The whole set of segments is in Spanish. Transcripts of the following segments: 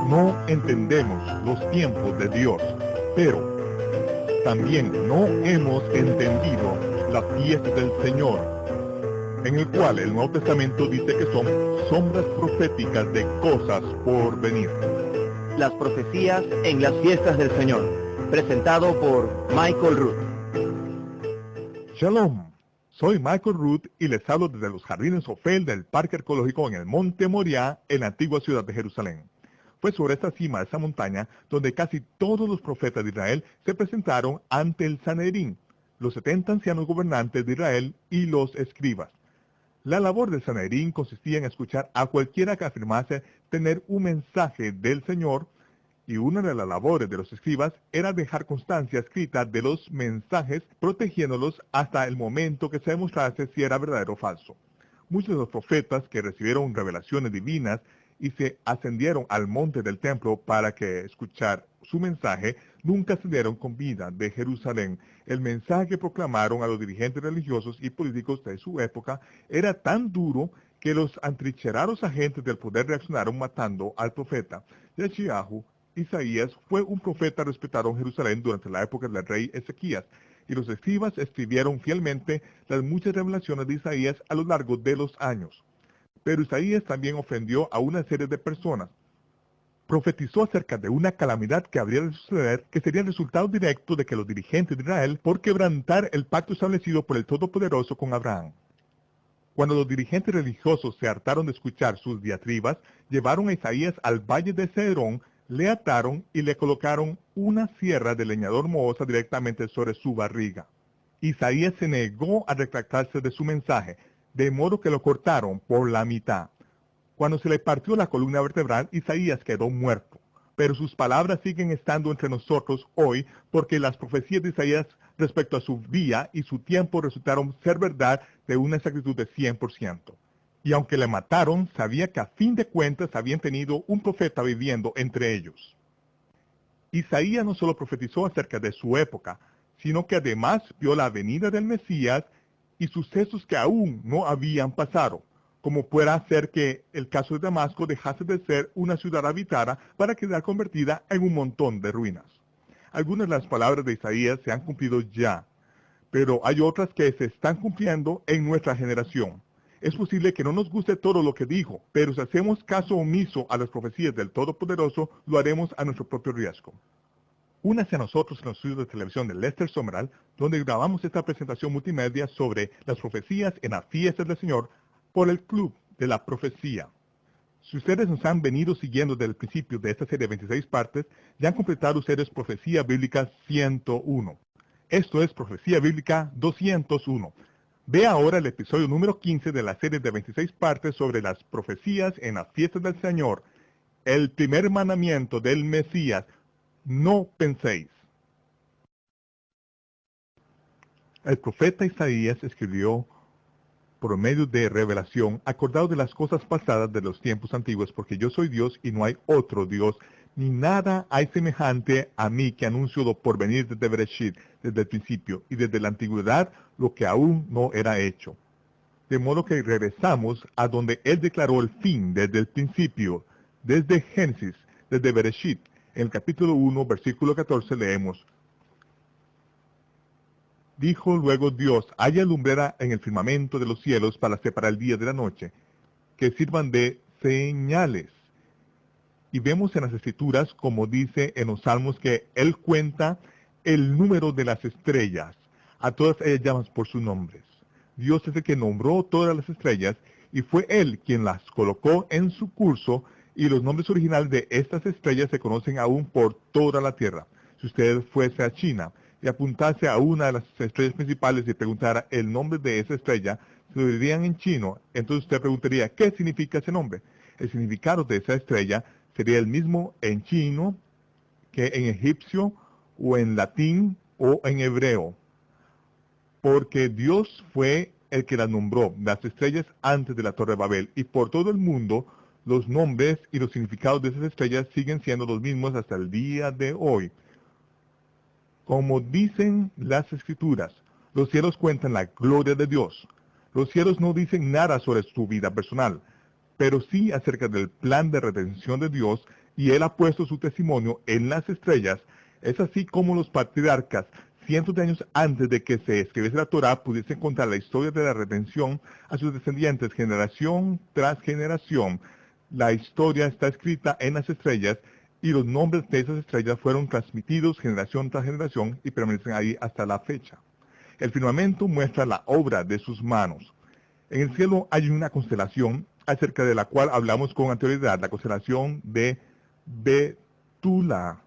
no entendemos los tiempos de Dios, pero también no hemos entendido la fiesta del Señor, en el cual el Nuevo Testamento dice que son sombras proféticas de cosas por venir. Las profecías en las fiestas del Señor, presentado por Michael Root. Shalom, soy Michael Root y les hablo desde los jardines Ofel del Parque Arqueológico en el Monte Moriah, en la antigua ciudad de Jerusalén. Fue sobre esta cima de esta montaña donde casi todos los profetas de Israel se presentaron ante el Sanedrín, los 70 ancianos gobernantes de Israel y los escribas. La labor del Sanedrín consistía en escuchar a cualquiera que afirmase tener un mensaje del Señor, y una de las labores de los escribas era dejar constancia escrita de los mensajes, protegiéndolos hasta el momento que se demostrase si era verdadero o falso. Muchos de los profetas que recibieron revelaciones divinas y se ascendieron al monte del templo para que escuchar su mensaje, nunca ascendieron con vida de Jerusalén. El mensaje que proclamaron a los dirigentes religiosos y políticos de su época era tan duro que los atrincherados agentes del poder reaccionaron matando al profeta. Yeshayahu, Isaías, fue un profeta respetado en Jerusalén durante la época del rey Ezequías, y los escribas escribieron fielmente las muchas revelaciones de Isaías a lo largo de los años. Pero Isaías también ofendió a una serie de personas. Profetizó acerca de una calamidad que habría de suceder, que sería el resultado directo de que los dirigentes de Israel por quebrantar el pacto establecido por el Todopoderoso con Abraham. Cuando los dirigentes religiosos se hartaron de escuchar sus diatribas, llevaron a Isaías al valle de Cedrón, le ataron y le colocaron una sierra de leñador mohosa directamente sobre su barriga. Isaías se negó a retractarse de su mensaje, de modo que lo cortaron por la mitad. Cuando se le partió la columna vertebral, Isaías quedó muerto. Pero sus palabras siguen estando entre nosotros hoy, porque las profecías de Isaías respecto a su día y su tiempo resultaron ser verdad de una exactitud de 100%. Y aunque le mataron, sabía que a fin de cuentas habían tenido un profeta viviendo entre ellos. Isaías no solo profetizó acerca de su época, sino que además vio la venida del Mesías y sucesos que aún no habían pasado, como pueda ser que el caso de Damasco dejase de ser una ciudad habitada para quedar convertida en un montón de ruinas. Algunas de las palabras de Isaías se han cumplido ya, pero hay otras que se están cumpliendo en nuestra generación. Es posible que no nos guste todo lo que dijo, pero si hacemos caso omiso a las profecías del Todopoderoso, lo haremos a nuestro propio riesgo. Únase a nosotros en los estudios de televisión de Lester Sumrall, donde grabamos esta presentación multimedia sobre las profecías en las fiestas del Señor por el Club de la Profecía. Si ustedes nos han venido siguiendo desde el principio de esta serie de 26 partes, ya han completado ustedes Profecía Bíblica 101. Esto es Profecía Bíblica 201. Ve ahora el episodio número 15 de la serie de 26 partes sobre las profecías en las fiestas del Señor, el primer mandamiento del Mesías: no penséis. El profeta Isaías escribió por medio de revelación, acordado de las cosas pasadas de los tiempos antiguos, porque yo soy Dios y no hay otro Dios, ni nada hay semejante a mí, que anuncio lo por venir desde Bereshit, desde el principio, y desde la antigüedad lo que aún no era hecho. De modo que regresamos a donde él declaró el fin desde el principio, desde Génesis, desde Bereshit. En el capítulo 1, versículo 14 leemos: dijo luego Dios, haya lumbrera en el firmamento de los cielos para separar el día de la noche, que sirvan de señales. Y vemos en las Escrituras, como dice en los Salmos, que Él cuenta el número de las estrellas. A todas ellas llaman por sus nombres. Dios es el que nombró todas las estrellas, y fue Él quien las colocó en su curso, y los nombres originales de estas estrellas se conocen aún por toda la tierra. Si usted fuese a China y apuntase a una de las estrellas principales y preguntara el nombre de esa estrella, se lo dirían en chino. Entonces usted preguntaría, ¿qué significa ese nombre? El significado de esa estrella sería el mismo en chino que en egipcio o en latín o en hebreo, porque Dios fue el que las nombró, las estrellas antes de la Torre de Babel, y por todo el mundo los nombres y los significados de esas estrellas siguen siendo los mismos hasta el día de hoy. Como dicen las Escrituras, los cielos cuentan la gloria de Dios. Los cielos no dicen nada sobre su vida personal, pero sí acerca del plan de redención de Dios y él ha puesto su testimonio en las estrellas. Es así como los patriarcas, cientos de años antes de que se escribiese la Torá, pudiesen contar la historia de la redención a sus descendientes, generación tras generación. La historia está escrita en las estrellas, y los nombres de esas estrellas fueron transmitidos generación tras generación y permanecen ahí hasta la fecha. El firmamento muestra la obra de sus manos. En el cielo hay una constelación acerca de la cual hablamos con anterioridad, la constelación de Betula.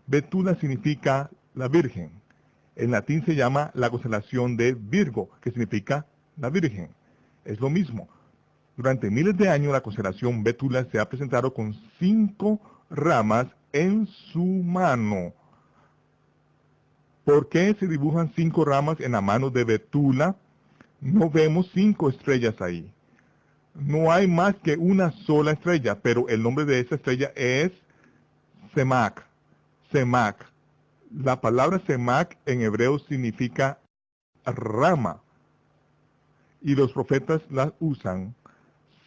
Betula significa la Virgen. En latín se llama la constelación de Virgo, que significa la Virgen. Es lo mismo. Durante miles de años la constelación Betula se ha presentado con 5 ramas en su mano. ¿Por qué se dibujan 5 ramas en la mano de Betula? No vemos 5 estrellas ahí. No hay más que una sola estrella, pero el nombre de esa estrella es Semak. Semak. La palabra Semak en hebreo significa rama. Y los profetas la usan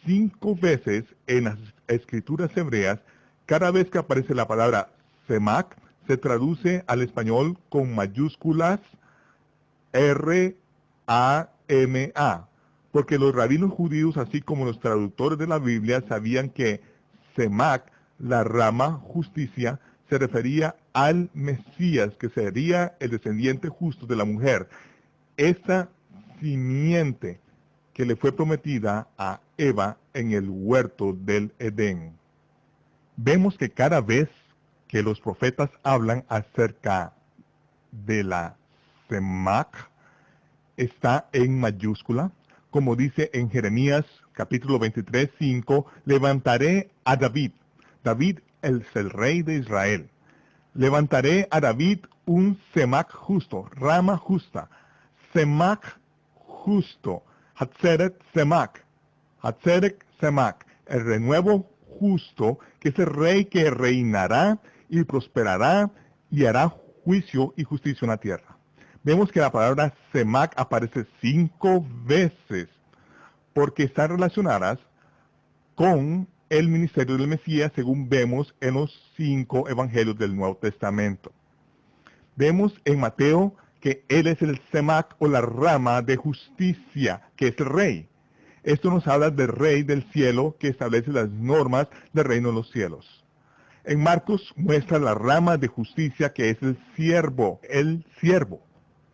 5 veces en las escrituras hebreas. Cada vez que aparece la palabra Semak, se traduce al español con mayúsculas R-A-M-A, porque los rabinos judíos, así como los traductores de la Biblia, sabían que Semak, la rama justicia, se refería al Mesías, que sería el descendiente justo de la mujer. Esta simiente que le fue prometida a Eva en el huerto del Edén. Vemos que cada vez que los profetas hablan acerca de la Semak, está en mayúscula, como dice en Jeremías capítulo 23, 5, levantaré a David. David es el rey de Israel. Levantaré a David un Semak justo, rama justa. Semak justo. Hatzeret Semak. Hatzeret Semak. El renuevo justo, que es el rey que reinará y prosperará y hará juicio y justicia en la tierra. Vemos que la palabra Semak aparece 5 veces, porque están relacionadas con el ministerio del Mesías, según vemos en los 5 evangelios del Nuevo Testamento. Vemos en Mateo que él es el Semak o la rama de justicia, que es el rey. Esto nos habla del rey del cielo que establece las normas del reino de los cielos. En Marcos muestra la rama de justicia que es el siervo, el siervo.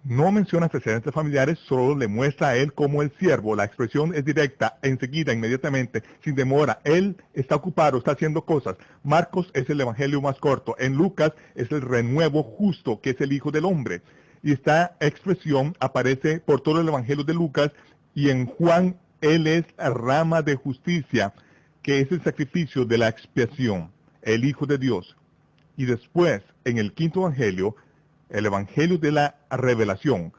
No menciona antecedentes familiares, solo le muestra a él como el siervo. La expresión es directa, enseguida, inmediatamente, sin demora. Él está ocupado, está haciendo cosas. Marcos es el evangelio más corto. En Lucas es el renuevo justo, que es el Hijo del Hombre. Y esta expresión aparece por todo el evangelio de Lucas, y en Juan él es la rama de justicia, que es el sacrificio de la expiación, el Hijo de Dios. Y después, en el 5º evangelio, el evangelio de la revelación.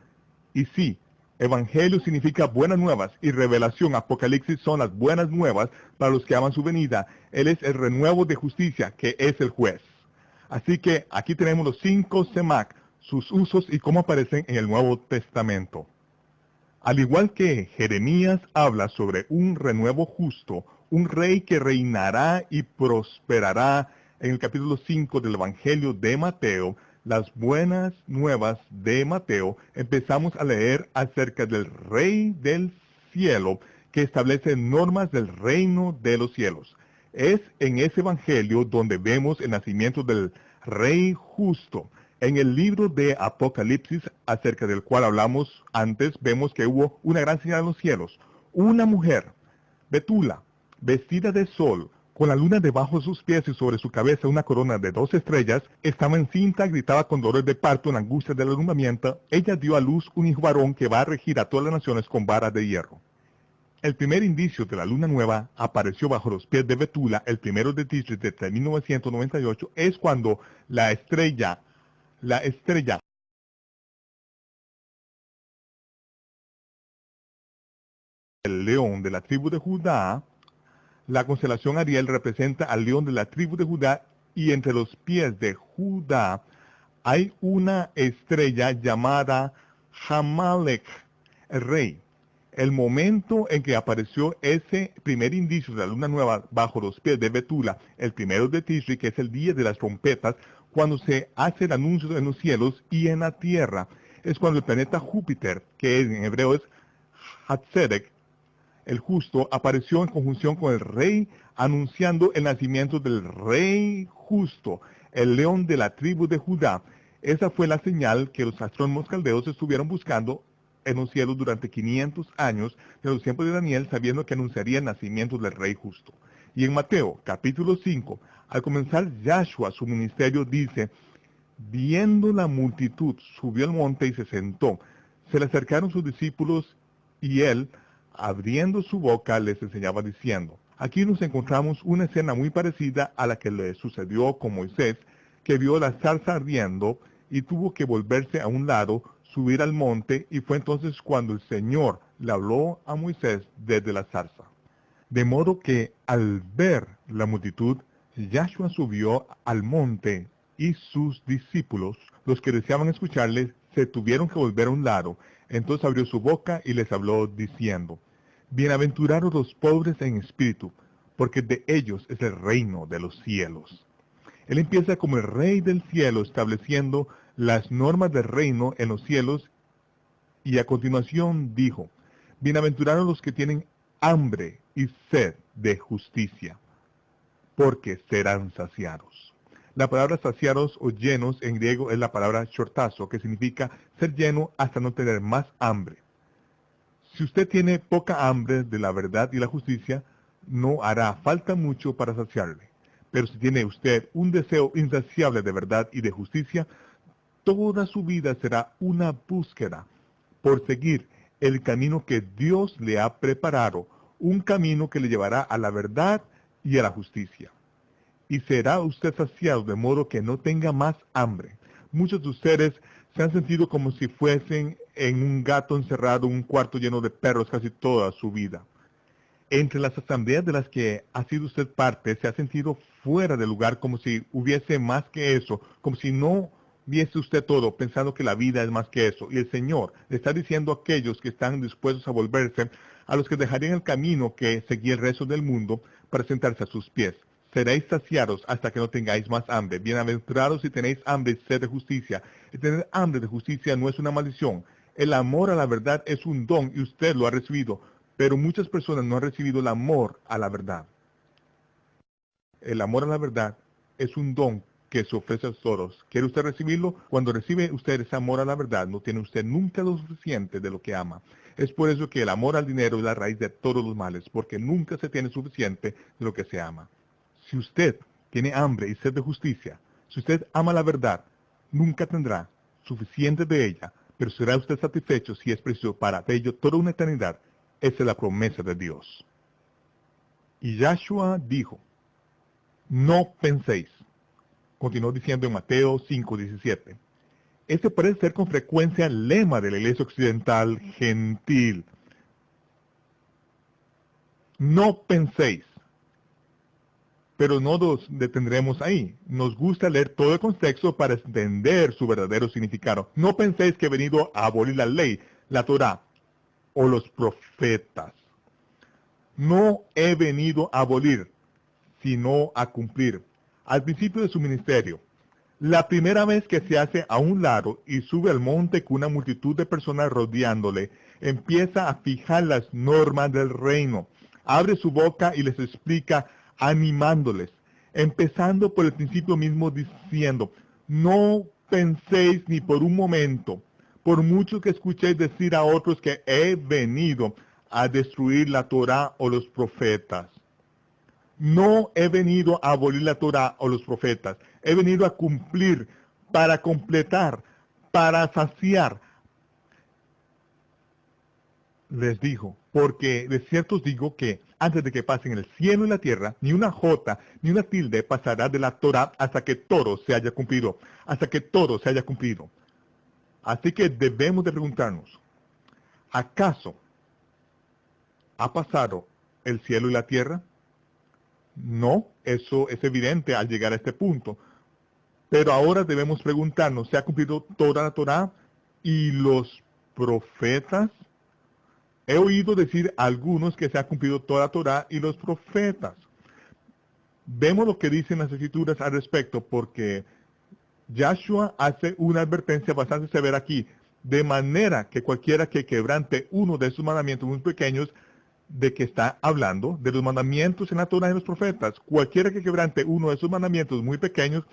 Y sí, evangelio significa buenas nuevas, y revelación, apocalipsis, son las buenas nuevas para los que aman su venida. Él es el renuevo de justicia, que es el juez. Así que aquí tenemos los 5 Semak, sus usos y cómo aparecen en el Nuevo Testamento. Al igual que Jeremías habla sobre un renuevo justo, un rey que reinará y prosperará, en el capítulo 5 del Evangelio de Mateo, las buenas nuevas de Mateo, empezamos a leer acerca del Rey del cielo, que establece normas del reino de los cielos. Es en ese Evangelio donde vemos el nacimiento del Rey justo. En el libro de Apocalipsis, acerca del cual hablamos antes, vemos que hubo una gran señal en los cielos. Una mujer, Betula, vestida de sol, con la luna debajo de sus pies y sobre su cabeza una corona de 2 estrellas, estaba encinta, gritaba con dolor de parto en angustia del alumbramiento. Ella dio a luz un hijo varón que va a regir a todas las naciones con varas de hierro. El primer indicio de la luna nueva apareció bajo los pies de Betula el 1 de Tishrei de 1998, es cuando la estrella el león de la tribu de Judá. La constelación Ariel representa al león de la tribu de Judá, y entre los pies de Judá hay una estrella llamada Hamalek, el rey. El momento en que apareció ese primer indicio de la luna nueva bajo los pies de Betula, el primero de Tishri, que es el día de las trompetas, cuando se hace el anuncio en los cielos y en la tierra, es cuando el planeta Júpiter, que en hebreo es Hatzedek, el justo, apareció en conjunción con el rey, anunciando el nacimiento del rey justo, el león de la tribu de Judá. Esa fue la señal que los astrónomos caldeos estuvieron buscando en los cielos durante 500 años de los tiempos de Daniel, sabiendo que anunciaría el nacimiento del rey justo. Y en Mateo, capítulo 5, al comenzar Yahshua su ministerio, dice: viendo la multitud, subió al monte y se sentó. Se le acercaron sus discípulos y él, abriendo su boca, les enseñaba diciendo. Aquí nos encontramos una escena muy parecida a la que le sucedió con Moisés, que vio la zarza ardiendo y tuvo que volverse a un lado, subir al monte, y fue entonces cuando el Señor le habló a Moisés desde la zarza. De modo que al ver la multitud, Yahshua subió al monte y sus discípulos, los que deseaban escucharle, se tuvieron que volver a un lado. Entonces abrió su boca y les habló diciendo: bienaventurados los pobres en espíritu, porque de ellos es el reino de los cielos. Él empieza como el rey del cielo, estableciendo las normas del reino en los cielos, y a continuación dijo: bienaventurados los que tienen hambre y sed de justicia, porque serán saciados. La palabra saciados o llenos en griego es la palabra shortazo, que significa ser lleno hasta no tener más hambre. Si usted tiene poca hambre de la verdad y la justicia, no hará falta mucho para saciarle. Pero si tiene usted un deseo insaciable de verdad y de justicia, toda su vida será una búsqueda por seguir el camino que Dios le ha preparado, un camino que le llevará a la verdad y a la justicia. Y será usted saciado de modo que no tenga más hambre. Muchos de ustedes se han sentido como si fuesen en un gato encerrado en un cuarto lleno de perros casi toda su vida. Entre las asambleas de las que ha sido usted parte, se ha sentido fuera de lugar, como si hubiese más que eso, como si no viese usted todo, pensando que la vida es más que eso. Y el Señor le está diciendo a aquellos que están dispuestos a volverse, a los que dejarían el camino que seguía el resto del mundo, para sentarse a sus pies: seréis saciados hasta que no tengáis más hambre. Bienaventurados si tenéis hambre y sed de justicia. El tener hambre de justicia no es una maldición. El amor a la verdad es un don y usted lo ha recibido, pero muchas personas no han recibido el amor a la verdad. El amor a la verdad es un don que se ofrece a todos. ¿Quiere usted recibirlo? Cuando recibe usted ese amor a la verdad, no tiene usted nunca lo suficiente de lo que ama. Es por eso que el amor al dinero es la raíz de todos los males, porque nunca se tiene suficiente de lo que se ama. Si usted tiene hambre y sed de justicia, si usted ama la verdad, nunca tendrá suficiente de ella, pero será usted satisfecho si es preciso para ello toda una eternidad. Esa es la promesa de Dios. Y Yahshua dijo: no penséis. Continuó diciendo en Mateo 5:17. Este parece ser con frecuencia el lema de la iglesia occidental gentil. No penséis. Pero no nos detendremos ahí. Nos gusta leer todo el contexto para entender su verdadero significado. No penséis que he venido a abolir la ley, la Torá o los profetas. No he venido a abolir, sino a cumplir. Al principio de su ministerio, la primera vez que se hace a un lado y sube al monte con una multitud de personas rodeándole, empieza a fijar las normas del reino. Abre su boca y les explica, animándoles, empezando por el principio mismo diciendo: no penséis ni por un momento, por mucho que escuchéis decir a otros que he venido a destruir la Torá o los profetas. No he venido a abolir la Torá o los profetas. He venido a cumplir, para completar, para saciar. Les dijo, porque de cierto os digo que antes de que pasen el cielo y la tierra, ni una jota, ni una tilde pasará de la Torá hasta que todo se haya cumplido. Hasta que todo se haya cumplido. Así que debemos de preguntarnos, ¿acaso ha pasado el cielo y la tierra? No, eso es evidente al llegar a este punto. Pero ahora debemos preguntarnos, ¿se ha cumplido toda la Torá y los profetas? He oído decir a algunos que se ha cumplido toda la Torá y los profetas. Vemos lo que dicen las Escrituras al respecto, porque Yahshua hace una advertencia bastante severa aquí, de manera que cualquiera que quebrante uno de esos mandamientos muy pequeños, de que está hablando, de los mandamientos en la Torá y los profetas, cualquiera que quebrante uno de esos mandamientos muy pequeños,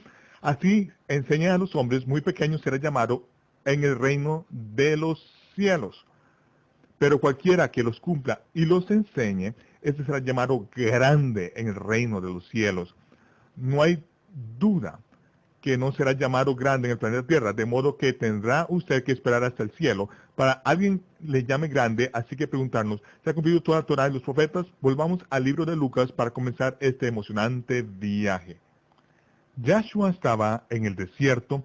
así enseña a los hombres muy pequeños, será llamado en el reino de los cielos. Pero cualquiera que los cumpla y los enseñe, este será llamado grande en el reino de los cielos. No hay duda que no será llamado grande en el planeta Tierra, de modo que tendrá usted que esperar hasta el cielo para alguien le llame grande, así que preguntarnos, ¿se ha cumplido toda la Torá y los profetas? Volvamos al libro de Lucas para comenzar este emocionante viaje. Yahshua estaba en el desierto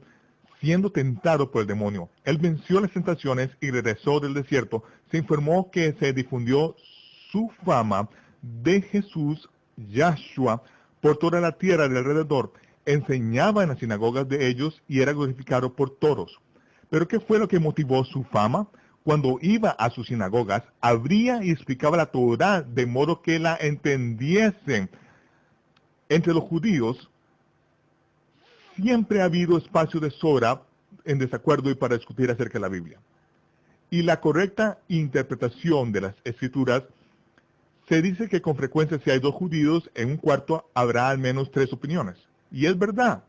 siendo tentado por el demonio. Él venció las tentaciones y regresó del desierto. Se informó que se difundió su fama de Jesús, Yahshua, por toda la tierra de alrededor. Enseñaba en las sinagogas de ellos y era glorificado por todos. ¿Pero qué fue lo que motivó su fama? Cuando iba a sus sinagogas, abría y explicaba la Torá de modo que la entendiesen. Entre los judíos siempre ha habido espacio de sobra en desacuerdo y para discutir acerca de la Biblia. Y la correcta interpretación de las Escrituras, se dice que con frecuencia si hay dos judíos en un cuarto habrá al menos tres opiniones. Y es verdad,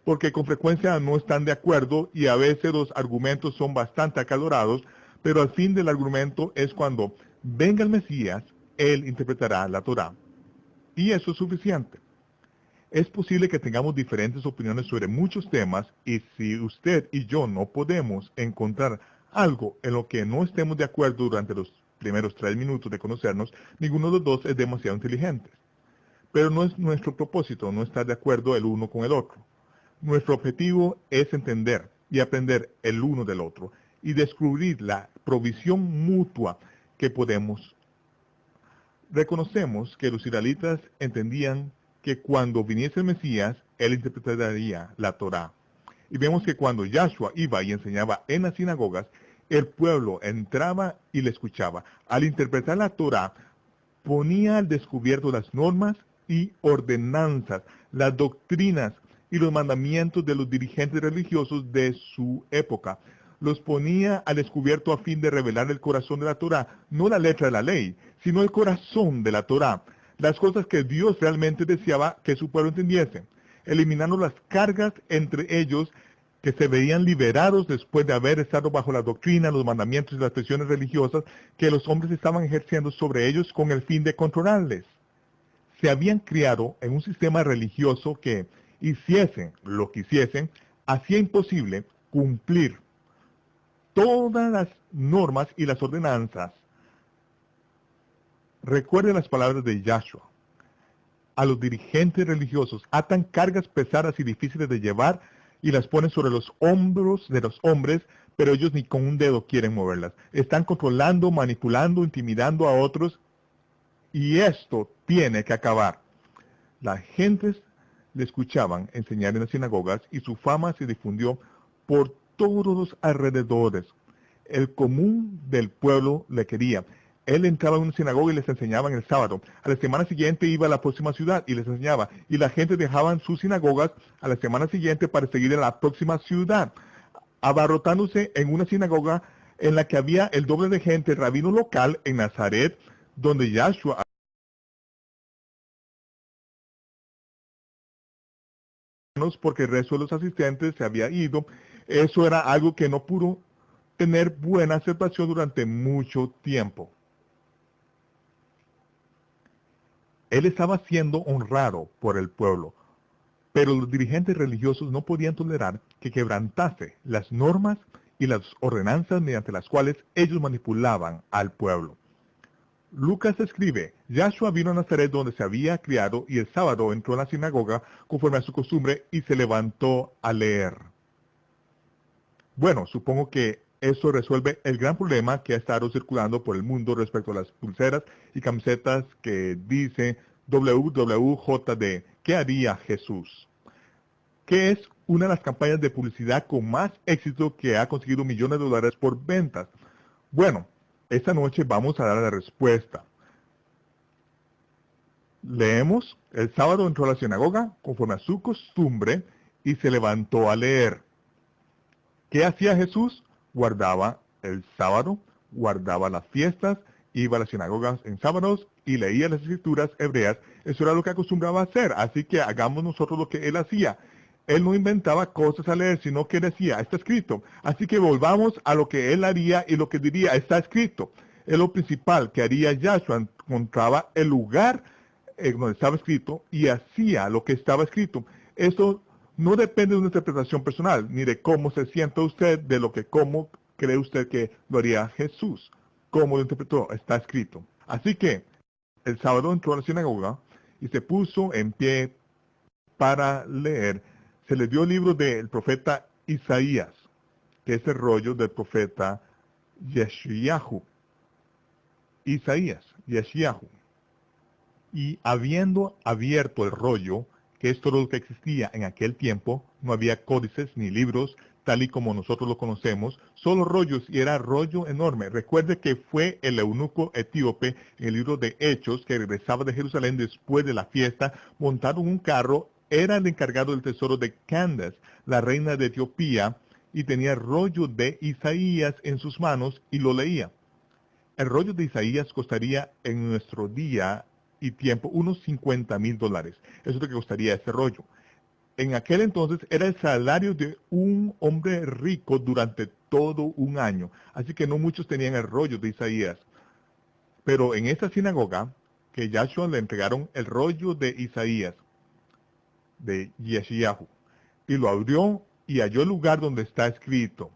porque con frecuencia no están de acuerdo y a veces los argumentos son bastante acalorados, pero al fin del argumento es cuando venga el Mesías, él interpretará la Torá. Y eso es suficiente. Es posible que tengamos diferentes opiniones sobre muchos temas y si usted y yo no podemos encontrar algo en lo que no estemos de acuerdo durante los primeros 3 minutos de conocernos, ninguno de los dos es demasiado inteligente. Pero no es nuestro propósito no estar de acuerdo el uno con el otro. Nuestro objetivo es entender y aprender el uno del otro y descubrir la provisión mutua que podemos. Reconocemos que los israelitas entendían que cuando viniese el Mesías, él interpretaría la Torá. Y vemos que cuando Yahshua iba y enseñaba en las sinagogas, el pueblo entraba y le escuchaba. Al interpretar la Torá, ponía al descubierto las normas y ordenanzas, las doctrinas y los mandamientos de los dirigentes religiosos de su época. Los ponía al descubierto a fin de revelar el corazón de la Torá, no la letra de la ley, sino el corazón de la Torá, las cosas que Dios realmente deseaba que su pueblo entendiese, eliminando las cargas entre ellos que se veían liberados después de haber estado bajo la doctrina, los mandamientos y las presiones religiosas que los hombres estaban ejerciendo sobre ellos con el fin de controlarles. Se habían criado en un sistema religioso que, hiciesen lo que hiciesen, hacía imposible cumplir todas las normas y las ordenanzas. Recuerde las palabras de Yahshua. A los dirigentes religiosos atan cargas pesadas y difíciles de llevar y las ponen sobre los hombros de los hombres, pero ellos ni con un dedo quieren moverlas. Están controlando, manipulando, intimidando a otros y esto tiene que acabar. Las gentes le escuchaban enseñar en las sinagogas y su fama se difundió por todos los alrededores. El común del pueblo le quería. Él entraba en una sinagoga y les enseñaba en el sábado. A la semana siguiente iba a la próxima ciudad y les enseñaba. Y la gente dejaban sus sinagogas a la semana siguiente para seguir en la próxima ciudad, abarrotándose en una sinagoga en la que había el doble de gente, el rabino local en Nazaret, donde Yahshua porque el resto de los asistentes se había ido. Eso era algo que no pudo tener buena aceptación durante mucho tiempo. Él estaba siendo honrado por el pueblo, pero los dirigentes religiosos no podían tolerar que quebrantase las normas y las ordenanzas mediante las cuales ellos manipulaban al pueblo. Lucas escribe, Yahshua vino a Nazaret donde se había criado y el sábado entró en la sinagoga conforme a su costumbre y se levantó a leer. Bueno, supongo que eso resuelve el gran problema que ha estado circulando por el mundo respecto a las pulseras y camisetas que dicen WWJD, ¿qué haría Jesús? Que es una de las campañas de publicidad con más éxito que ha conseguido millones de dólares por ventas. Bueno, Esta noche vamos a dar la respuesta. Leemos: el sábado entró a la sinagoga conforme a su costumbre y se levantó a leer. ¿Qué hacía Jesús? Guardaba el sábado, guardaba las fiestas, iba a las sinagogas en sábados y leía las escrituras hebreas. Eso era lo que acostumbraba a hacer, así que hagamos nosotros lo que él hacía. Él no inventaba cosas a leer, sino que decía, está escrito. Así que volvamos a lo que él haría y lo que diría, está escrito. Es lo principal que haría Yahshua, encontraba el lugar donde estaba escrito y hacía lo que estaba escrito. Eso no depende de una interpretación personal, ni de cómo se sienta usted, de lo que cómo cree usted que lo haría Jesús. Cómo lo interpretó, está escrito. Así que el sábado entró a la sinagoga y se puso en pie para leer. Se le dio el libro del profeta Isaías, que es el rollo del profeta Yeshayahu. Isaías, Yeshayahu. Y habiendo abierto el rollo, que es todo lo que existía en aquel tiempo, no había códices ni libros, tal y como nosotros lo conocemos, solo rollos, y era rollo enorme. Recuerde que fue el eunuco etíope en el libro de Hechos, que regresaba de Jerusalén después de la fiesta, montado en un carro, era el encargado del tesoro de Candace, la reina de Etiopía, y tenía el rollo de Isaías en sus manos y lo leía. El rollo de Isaías costaría en nuestro día y tiempo unos $50,000. Eso es lo que costaría ese rollo. En aquel entonces era el salario de un hombre rico durante todo un año. Así que no muchos tenían el rollo de Isaías. Pero en esta sinagoga, que Yahshua le entregaron el rollo de Isaías, de Yeshayahu, y lo abrió y halló el lugar donde está escrito: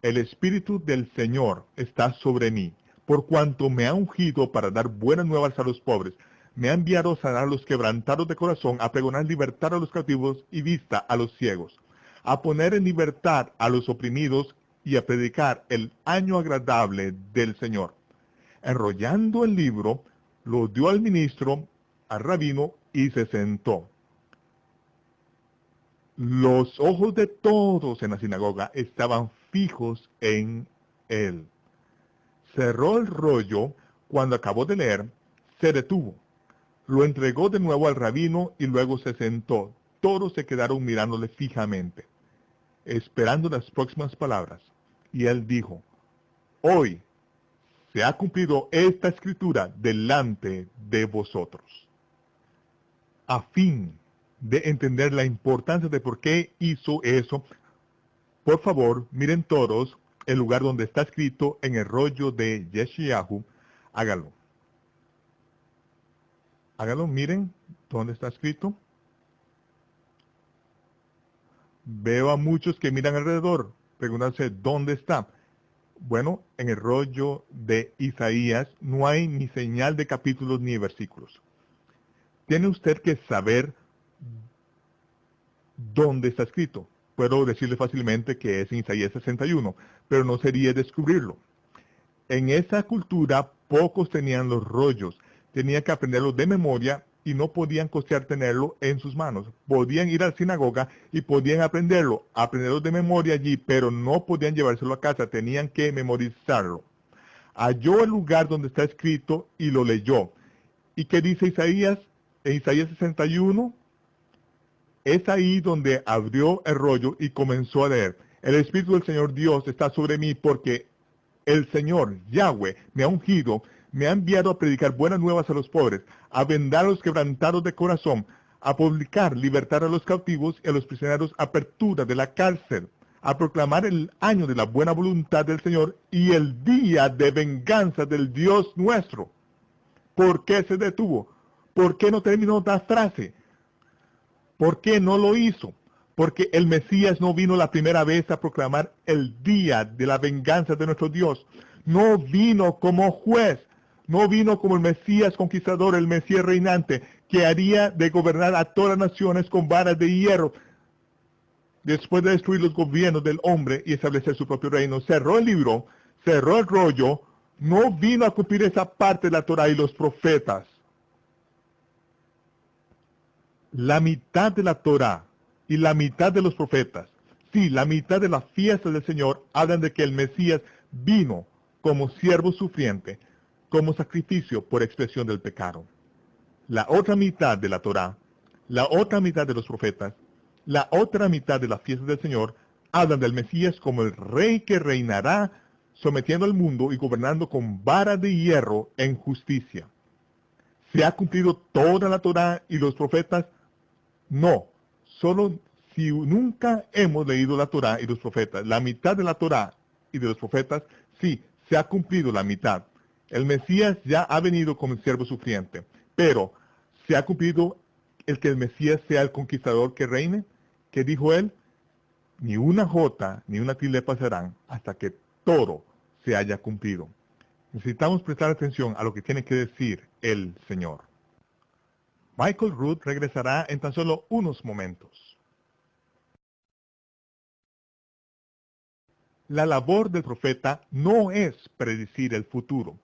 el Espíritu del Señor está sobre mí, por cuanto me ha ungido para dar buenas nuevas a los pobres. Me ha enviado a sanar a los quebrantados de corazón, a pregonar libertad a los cautivos y vista a los ciegos, a poner en libertad a los oprimidos y a predicar el año agradable del Señor. Enrollando el libro, lo dio al ministro, al rabino, y se sentó. Los ojos de todos en la sinagoga estaban fijos en él. Cerró el rollo. Cuando acabó de leer, se detuvo. Lo entregó de nuevo al rabino y luego se sentó. Todos se quedaron mirándole fijamente, esperando las próximas palabras. Y él dijo: hoy se ha cumplido esta escritura delante de vosotros. A fin de entender la importancia de por qué hizo eso, por favor, miren todos el lugar donde está escrito en el rollo de Yeshayahu. Hágalo. Hágalo, miren dónde está escrito. Veo a muchos que miran alrededor, preguntándose dónde está. Bueno, en el rollo de Isaías no hay ni señal de capítulos ni versículos. Tiene usted que saber dónde está escrito. Puedo decirle fácilmente que es en Isaías 61, pero no sería descubrirlo. En esa cultura pocos tenían los rollos, tenían que aprenderlo de memoria y no podían costear tenerlo en sus manos. Podían ir a la sinagoga y podían aprenderlo de memoria allí, pero no podían llevárselo a casa, tenían que memorizarlo. Halló el lugar donde está escrito y lo leyó. ¿Y qué dice Isaías? En Isaías 61, es ahí donde abrió el rollo y comenzó a leer: el Espíritu del Señor Dios está sobre mí porque el Señor, Yahweh, me ha ungido, me ha enviado a predicar buenas nuevas a los pobres, a vendar a los quebrantados de corazón, a publicar libertad a los cautivos y a los prisioneros apertura de la cárcel, a proclamar el año de la buena voluntad del Señor y el día de venganza del Dios nuestro. ¿Por qué se detuvo? ¿Por qué no terminó la frase? ¿Por qué no lo hizo? Porque el Mesías no vino la primera vez a proclamar el día de la venganza de nuestro Dios. No vino como juez, no vino como el Mesías conquistador, el Mesías reinante, que haría de gobernar a todas las naciones con varas de hierro, después de destruir los gobiernos del hombre y establecer su propio reino. Cerró el libro, cerró el rollo, no vino a cumplir esa parte de la Torah y los profetas. La mitad de la Torah y la mitad de los profetas, sí, la mitad de las fiestas del Señor hablan de que el Mesías vino como siervo sufriente, como sacrificio por expiación del pecado. La otra mitad de la Torá, la otra mitad de los profetas, la otra mitad de la fiesta del Señor, hablan del Mesías como el rey que reinará sometiendo al mundo y gobernando con vara de hierro en justicia. ¿Se ha cumplido toda la Torá y los profetas? No, solo si nunca hemos leído la Torá y los profetas, la mitad de la Torá y de los profetas, sí, se ha cumplido la mitad. El Mesías ya ha venido como el siervo sufriente, pero ¿se ha cumplido el que el Mesías sea el conquistador que reine? ¿Qué dijo él? Ni una jota ni una tilde pasarán hasta que todo se haya cumplido. Necesitamos prestar atención a lo que tiene que decir el Señor. Michael Root regresará en tan solo unos momentos. La labor del profeta no es predecir el futuro.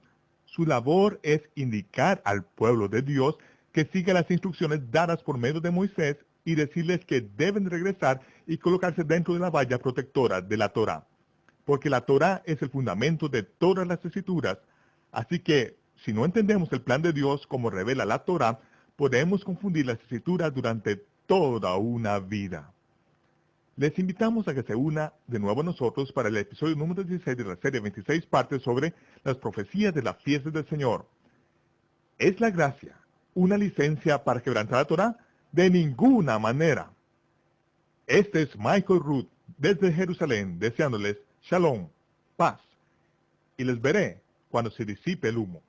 Su labor es indicar al pueblo de Dios que siga las instrucciones dadas por medio de Moisés y decirles que deben regresar y colocarse dentro de la valla protectora de la Torá. Porque la Torá es el fundamento de todas las escrituras. Así que, si no entendemos el plan de Dios como revela la Torá, podemos confundir las escrituras durante toda una vida. Les invitamos a que se una de nuevo a nosotros para el episodio número 16 de la serie 26 partes sobre las profecías de la fiesta del Señor. ¿Es la gracia una licencia para quebrantar la Torá? De ninguna manera. Este es Michael Root desde Jerusalén deseándoles Shalom, paz, y les veré cuando se disipe el humo.